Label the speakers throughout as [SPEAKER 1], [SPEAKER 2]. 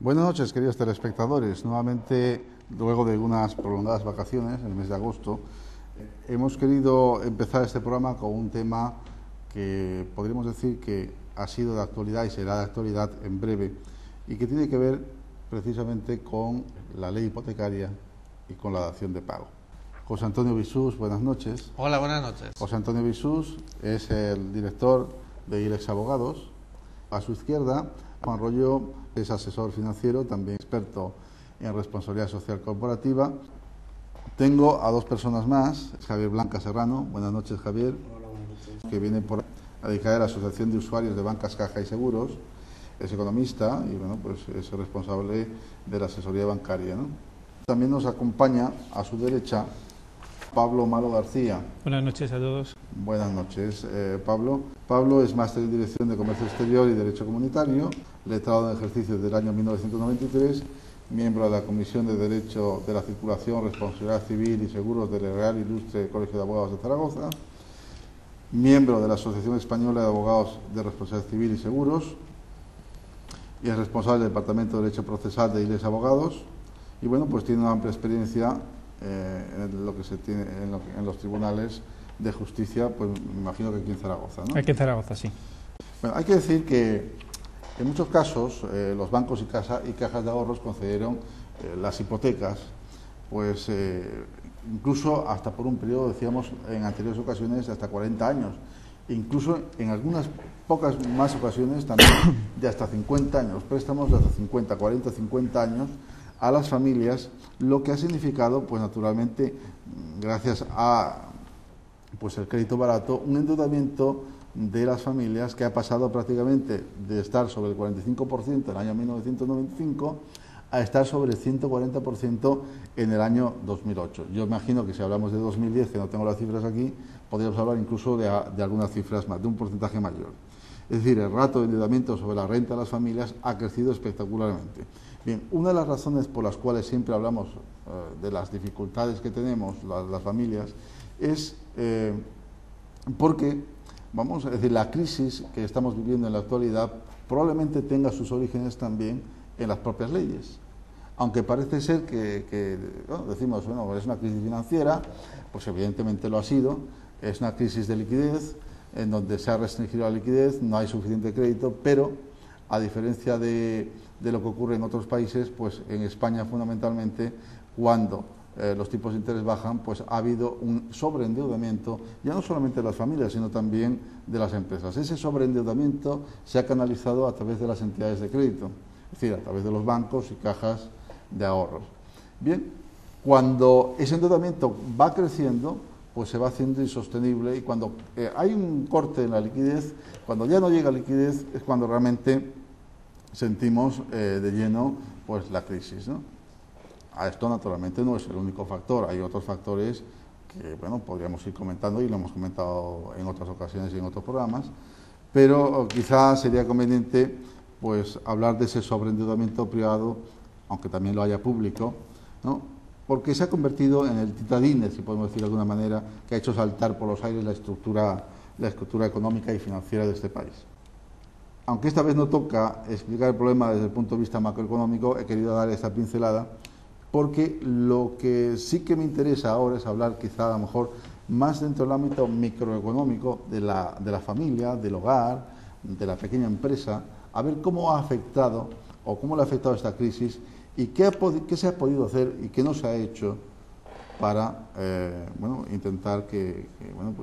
[SPEAKER 1] Buenas noches, queridos telespectadores. Nuevamente, luego de unas prolongadas vacaciones, en el mes de agosto, hemos querido empezar este programa con un tema que podríamos decir que ha sido de actualidad y será de actualidad en breve, y que tiene que ver precisamente con la ley hipotecaria y con la dación de pago. José Antonio Bisús, buenas noches.
[SPEAKER 2] Hola, buenas noches.
[SPEAKER 1] José Antonio Bisús es el director de ILEX Abogados. A su izquierda, Juan Rollo es asesor financiero, también experto en responsabilidad social corporativa. Tengo a dos personas más, Javier Blanca Serrano. Buenas noches, Javier.
[SPEAKER 3] Hola, buenas noches.
[SPEAKER 1] Que viene por a dedicar a la Asociación de Usuarios de Bancas, Caja y Seguros. Es economista y bueno, pues es el responsable de la asesoría bancaria, ¿no? También nos acompaña a su derecha Pablo Malo García.
[SPEAKER 4] Buenas noches a todos.
[SPEAKER 1] Buenas noches, Pablo. Pablo es máster en Dirección de Comercio Exterior y Derecho Comunitario, letrado en ejercicio desde el año 1993, miembro de la Comisión de Derecho de la Circulación, Responsabilidad Civil y Seguros del Real Ilustre Colegio de Abogados de Zaragoza, miembro de la Asociación Española de Abogados de Responsabilidad Civil y Seguros, y es responsable del Departamento de Derecho Procesal de ILEX Abogados, y bueno, pues tiene una amplia experiencia en lo que se tiene en los tribunales de justicia, pues me imagino que aquí en Zaragoza, ¿no?
[SPEAKER 4] Aquí en Zaragoza, sí.
[SPEAKER 1] Bueno, hay que decir que en muchos casos los bancos y cajas de ahorros concedieron las hipotecas, pues incluso hasta por un periodo, decíamos en anteriores ocasiones, hasta 40 años, incluso en algunas pocas más ocasiones también de hasta 50 años, préstamos de hasta 50, 40, 50 años a las familias, lo que ha significado, pues naturalmente, gracias a pues el crédito barato, un endeudamiento de las familias que ha pasado prácticamente de estar sobre el 45% en el año 1995 a estar sobre el 140% en el año 2008. Yo imagino que si hablamos de 2010, que no tengo las cifras aquí, podríamos hablar incluso de algunas cifras más, de un porcentaje mayor. Es decir, el rato de endeudamiento sobre la renta de las familias ha crecido espectacularmente. Bien, una de las razones por las cuales siempre hablamos de las dificultades que tenemos las familias es porque, es decir, la crisis que estamos viviendo en la actualidad probablemente tenga sus orígenes también en las propias leyes. Aunque parece ser que bueno, decimos, bueno, es una crisis financiera, pues evidentemente lo ha sido, es una crisis de liquidez, en donde se ha restringido la liquidez, no hay suficiente crédito, pero a diferencia de lo que ocurre en otros países, pues en España fundamentalmente, cuando los tipos de interés bajan, pues ha habido un sobreendeudamiento, ya no solamente de las familias, sino también de las empresas. Ese sobreendeudamiento se ha canalizado a través de las entidades de crédito, es decir, a través de los bancos y cajas de ahorros. Bien, cuando ese endeudamiento va creciendo, pues se va haciendo insostenible, y cuando hay un corte en la liquidez, cuando ya no llega liquidez, es cuando realmente sentimos de lleno pues la crisis, ¿no? A esto naturalmente no es el único factor, hay otros factores que bueno, podríamos ir comentando y lo hemos comentado en otras ocasiones y en otros programas, pero quizás sería conveniente pues hablar de ese sobreendeudamiento privado, aunque también lo haya público, ¿no? Porque se ha convertido en el titadine, si podemos decir de alguna manera, que ha hecho saltar por los aires la estructura económica y financiera de este país. Aunque esta vez no toca explicar el problema desde el punto de vista macroeconómico, he querido dar esta pincelada, porque lo que sí que me interesa ahora es hablar quizá a lo mejor más dentro del ámbito microeconómico de la familia, del hogar, de la pequeña empresa, a ver cómo ha afectado o cómo le ha afectado esta crisis y qué se ha podido hacer y qué no se ha hecho para bueno, intentar que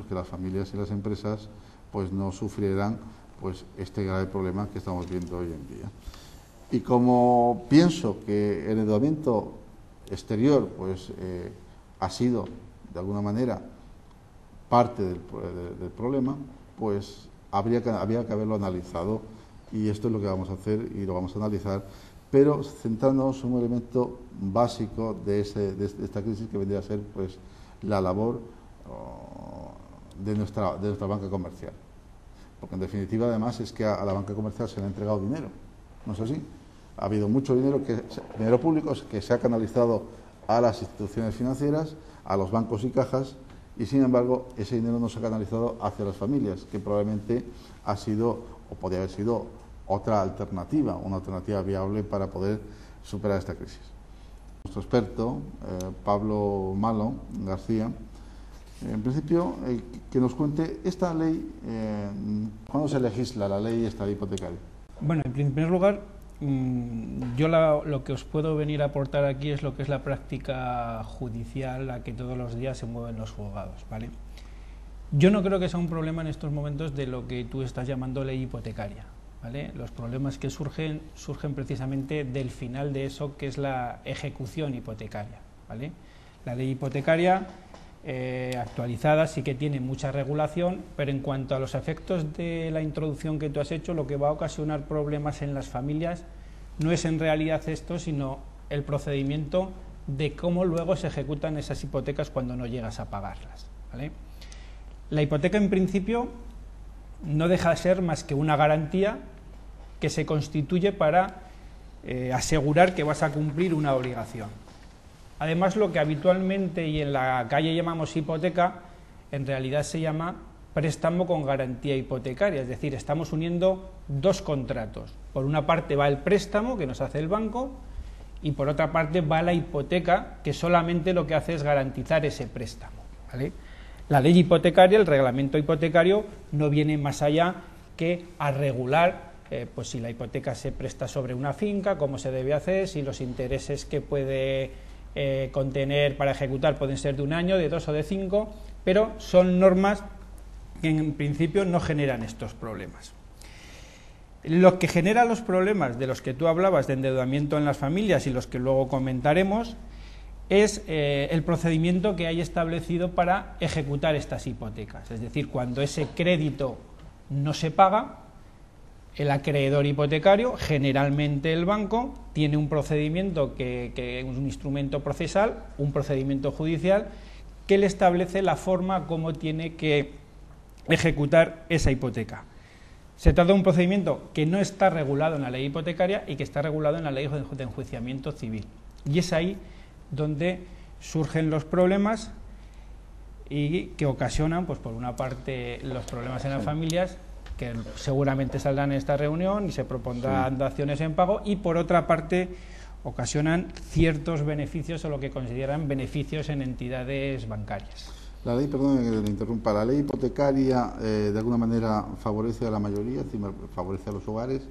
[SPEAKER 1] las familias y las empresas pues no sufrieran pues este grave problema que estamos viendo hoy en día. Y como pienso que el endeudamiento exterior pues ha sido de alguna manera parte del problema, pues había que haberlo analizado, y esto es lo que vamos a hacer y lo vamos a analizar, pero centrándonos en un elemento básico de esta crisis, que vendría a ser pues la labor de nuestra banca comercial. Porque en definitiva además es que a la banca comercial se le ha entregado dinero, ¿no es así? Ha habido mucho dinero público que se ha canalizado a las instituciones financieras, a los bancos y cajas, y sin embargo ese dinero no se ha canalizado hacia las familias, que probablemente ha sido o podría haber sido otra alternativa, una alternativa viable para poder superar esta crisis. Nuestro experto, Pablo Malo García, en principio, que nos cuente esta ley, ¿cuándo se legisla la ley esta de hipotecaria?
[SPEAKER 4] Bueno, en primer lugar, yo lo que os puedo venir a aportar aquí es lo que es la práctica judicial, la que todos los días se mueven los juzgados, ¿vale? Yo no creo que sea un problema en estos momentos de lo que tú estás llamando ley hipotecaria, ¿vale? Los problemas que surgen precisamente del final de eso, que es la ejecución hipotecaria, ¿vale? La ley hipotecaria actualizada sí que tiene mucha regulación, pero en cuanto a los efectos de la introducción que tú has hecho, lo que va a ocasionar problemas en las familias no es en realidad esto, sino el procedimiento de cómo luego se ejecutan esas hipotecas cuando no llegas a pagarlas, ¿vale? La hipoteca en principio no deja de ser más que una garantía que se constituye para asegurar que vas a cumplir una obligación. Además, lo que habitualmente y en la calle llamamos hipoteca, en realidad se llama préstamo con garantía hipotecaria, es decir, estamos uniendo dos contratos. Por una parte va el préstamo que nos hace el banco y por otra parte va la hipoteca, que solamente lo que hace es garantizar ese préstamo, ¿vale? La ley hipotecaria, el reglamento hipotecario, no viene más allá que a regular pues si la hipoteca se presta sobre una finca, cómo se debe hacer, si los intereses que puede contener para ejecutar pueden ser de 1 año, de 2 o de 5, pero son normas que en principio no generan estos problemas. Lo que genera los problemas de los que tú hablabas de endeudamiento en las familias y los que luego comentaremos es el procedimiento que hay establecido para ejecutar estas hipotecas, es decir, cuando ese crédito no se paga, el acreedor hipotecario, generalmente el banco, tiene un procedimiento que es un instrumento procesal, un procedimiento judicial, que le establece la forma como tiene que ejecutar esa hipoteca. Se trata de un procedimiento que no está regulado en la ley hipotecaria y que está regulado en la ley de enjuiciamiento civil. Y es ahí donde surgen los problemas y que ocasionan, pues por una parte, los problemas en las familias, que seguramente saldrán en esta reunión y se propondrán daciones en pago, y por otra parte ocasionan ciertos beneficios o lo que consideran beneficios en entidades bancarias.
[SPEAKER 1] La ley, perdón que le interrumpa, la ley hipotecaria de alguna manera favorece a la mayoría, es decir, favorece a los hogares,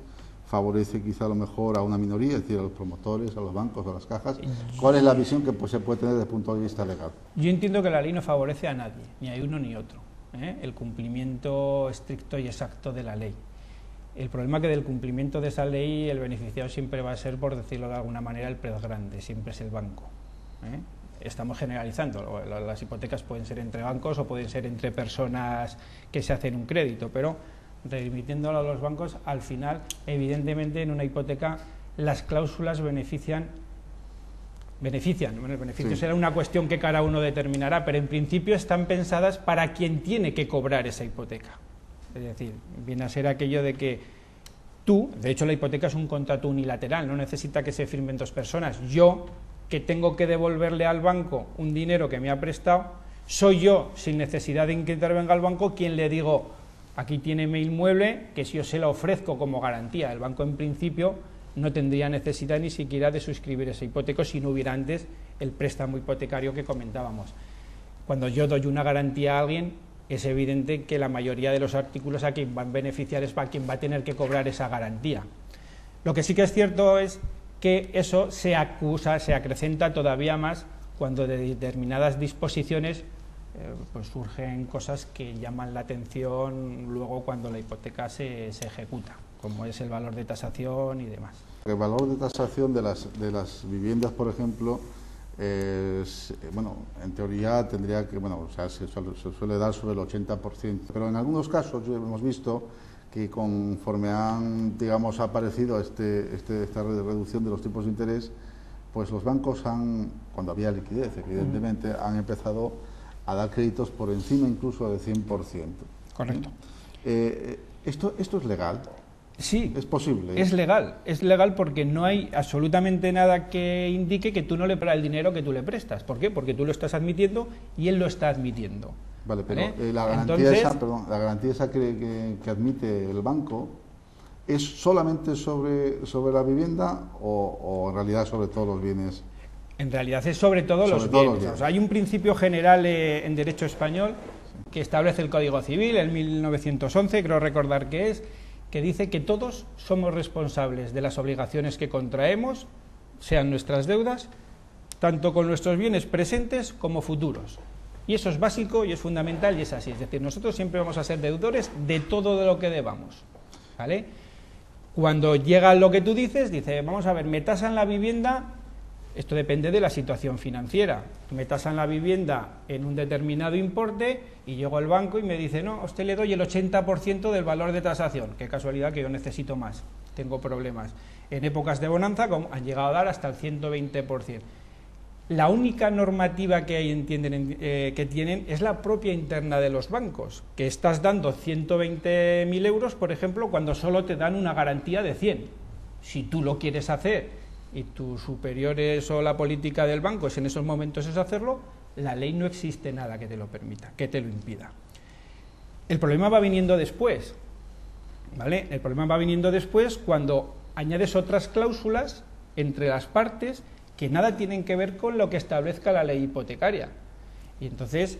[SPEAKER 1] favorece quizá a lo mejor a una minoría, es decir, a los promotores, a los bancos, a las cajas. ¿Cuál es la visión que pues, se puede tener desde el punto de vista legal?
[SPEAKER 4] Yo entiendo que la ley no favorece a nadie, ni a uno ni otro, el cumplimiento estricto y exacto de la ley. El problema es que del cumplimiento de esa ley el beneficiado siempre va a ser, por decirlo de alguna manera, el pez grande, siempre es el banco. Estamos generalizando, las hipotecas pueden ser entre bancos o pueden ser entre personas que se hacen un crédito, pero remitiéndolo a los bancos, al final, evidentemente, en una hipoteca las cláusulas benefician. Bueno, el beneficio será una cuestión que cada uno determinará, pero en principio están pensadas para quien tiene que cobrar esa hipoteca. Es decir, viene a ser aquello de que tú, de hecho la hipoteca es un contrato unilateral, no necesita que se firmen dos personas. Yo, que tengo que devolverle al banco un dinero que me ha prestado, soy yo, sin necesidad de que intervenga el banco, quien le digo, aquí tiene mi inmueble, que si yo se lo ofrezco como garantía. El banco en principio no tendría necesidad ni siquiera de suscribir ese hipoteco si no hubiera antes el préstamo hipotecario que comentábamos. Cuando yo doy una garantía a alguien, es evidente que la mayoría de los artículos a quien van a beneficiar es para quien va a tener que cobrar esa garantía. Lo que sí que es cierto es que eso se acrecenta todavía más cuando de determinadas disposiciones pues surgen cosas que llaman la atención luego cuando la hipoteca se ejecuta, como es el valor de tasación y demás.
[SPEAKER 1] El valor de tasación de las viviendas, por ejemplo, bueno, en teoría tendría que, bueno, o sea, se suele dar sobre el 80%, pero en algunos casos hemos visto que conforme han, digamos, ha aparecido esta reducción de los tipos de interés, pues los bancos han, cuando había liquidez, evidentemente, han empezado a dar créditos por encima incluso del 100%.
[SPEAKER 4] Correcto.
[SPEAKER 1] ¿Esto es legal?
[SPEAKER 4] Sí.
[SPEAKER 1] ¿Es posible?
[SPEAKER 4] Es legal porque no hay absolutamente nada que indique que tú no le pagas el dinero que tú le prestas. ¿Por qué? Porque tú lo estás admitiendo y él lo está admitiendo.
[SPEAKER 1] Vale, pero la garantía esa que admite el banco ¿Es solamente sobre la vivienda o en realidad sobre todos los bienes?
[SPEAKER 4] En realidad es sobre todo los bienes. O sea, hay un principio general en derecho español que establece el Código Civil, en 1911, creo recordar que es, que dice que todos somos responsables de las obligaciones que contraemos, sean nuestras deudas, tanto con nuestros bienes presentes como futuros. Y eso es básico y es fundamental y es así. Es decir, nosotros siempre vamos a ser deudores de todo de lo que debamos, ¿vale? Cuando llega lo que tú dices, dice, vamos a ver, me tasan la vivienda. Esto depende de la situación financiera. Me tasan la vivienda en un determinado importe y llego al banco y me dice, no, a usted le doy el 80% del valor de tasación. Qué casualidad que yo necesito más, tengo problemas. En épocas de bonanza han llegado a dar hasta el 120%. La única normativa que hay que tienen es la propia interna de los bancos, que estás dando 120.000 euros, por ejemplo, cuando solo te dan una garantía de 100. Si tú lo quieres hacer y tus superiores o la política del banco en esos momentos es hacerlo, la ley no existe nada que te lo permita, que te lo impida. El problema va viniendo después, ¿vale? El problema va viniendo después cuando añades otras cláusulas entre las partes que nada tienen que ver con lo que establezca la ley hipotecaria. Y entonces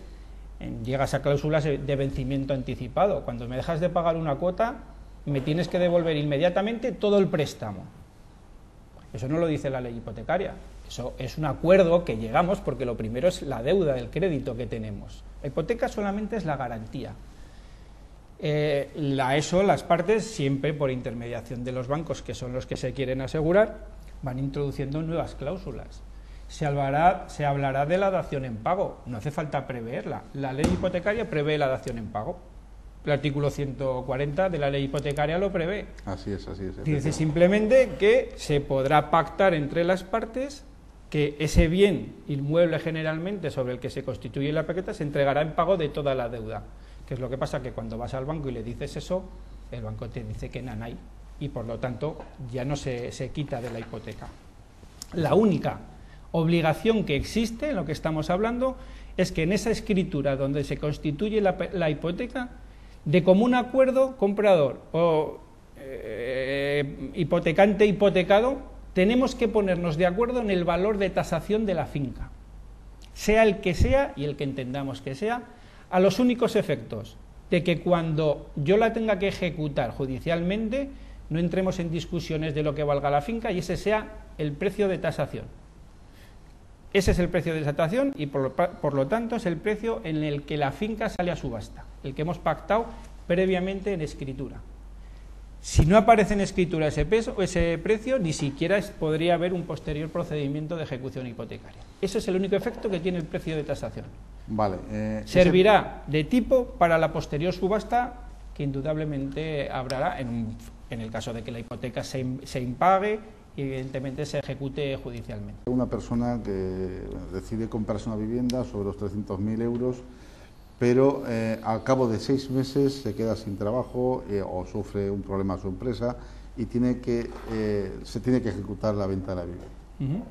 [SPEAKER 4] llegas a cláusulas de vencimiento anticipado. Cuando me dejas de pagar una cuota, me tienes que devolver inmediatamente todo el préstamo. Eso no lo dice la ley hipotecaria, eso es un acuerdo que llegamos porque lo primero es la deuda del crédito que tenemos. La hipoteca solamente es la garantía. Las partes, siempre por intermediación de los bancos, que son los que se quieren asegurar, van introduciendo nuevas cláusulas. Se hablará de la dación en pago, no hace falta preverla. La ley hipotecaria prevé la dación en pago. El artículo 140 de la ley hipotecaria lo prevé.
[SPEAKER 1] Así es.
[SPEAKER 4] Dice simplemente que se podrá pactar entre las partes que ese bien inmueble generalmente sobre el que se constituye la hipoteca se entregará en pago de toda la deuda. ¿Qué es lo que pasa? Que cuando vas al banco y le dices eso, el banco te dice que nanay y por lo tanto ya no se quita de la hipoteca. La única obligación que existe en lo que estamos hablando es que en esa escritura donde se constituye la hipoteca, de común acuerdo, comprador o hipotecante hipotecado, tenemos que ponernos de acuerdo en el valor de tasación de la finca, sea el que sea y el que entendamos que sea, a los únicos efectos de que cuando yo la tenga que ejecutar judicialmente no entremos en discusiones de lo que valga la finca y ese sea el precio de tasación. Ese es el precio de tasación y por lo tanto es el precio en el que la finca sale a subasta, el que hemos pactado previamente en escritura. Si no aparece en escritura ese precio, ni siquiera podría haber un posterior procedimiento de ejecución hipotecaria. Ese es el único efecto que tiene el precio de tasación.
[SPEAKER 1] Vale.
[SPEAKER 4] Servirá de tipo para la posterior subasta que indudablemente habrá en el caso de que la hipoteca se impague y evidentemente se ejecute judicialmente.
[SPEAKER 1] Una persona que decide comprarse una vivienda sobre los 300.000 euros, pero al cabo de 6 meses se queda sin trabajo o sufre un problema a su empresa y se tiene que ejecutar la venta de la vivienda.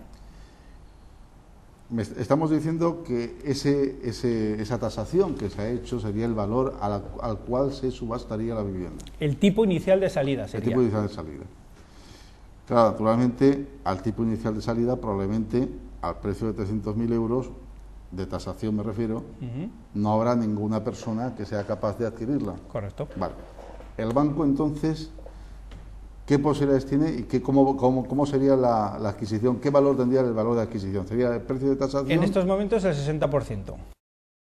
[SPEAKER 1] Estamos diciendo que esa tasación que se ha hecho sería el valor al cual se subastaría la vivienda.
[SPEAKER 4] El tipo inicial de salida sería.
[SPEAKER 1] El tipo inicial de salida. Claro, naturalmente, al tipo inicial de salida, probablemente al precio de 300.000 euros, de tasación me refiero, no habrá ninguna persona que sea capaz de adquirirla.
[SPEAKER 4] Correcto.
[SPEAKER 1] Vale. El banco, entonces, ¿qué posibilidades tiene y cómo sería la adquisición? ¿Qué valor tendría el valor de adquisición? ¿Sería el precio de tasación?
[SPEAKER 4] En estos momentos el 60%.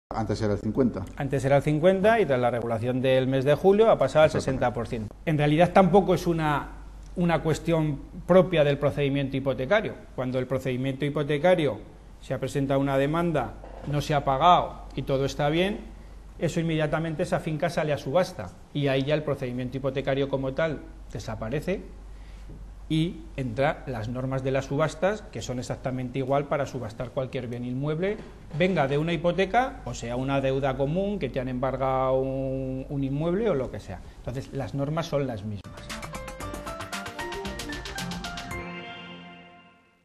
[SPEAKER 1] Antes era el 50%.
[SPEAKER 4] Antes era el 50% y tras la regulación del mes de julio ha pasado al 60%. En realidad tampoco es una cuestión propia del procedimiento hipotecario. Cuando el procedimiento hipotecario se ha presentado una demanda, no se ha pagado y todo está bien, eso inmediatamente esa finca sale a subasta y ahí ya el procedimiento hipotecario como tal desaparece y entran las normas de las subastas, que son exactamente igual para subastar cualquier bien inmueble, venga de una hipoteca o sea una deuda común que te han embargado un inmueble o lo que sea. Entonces las normas son las mismas.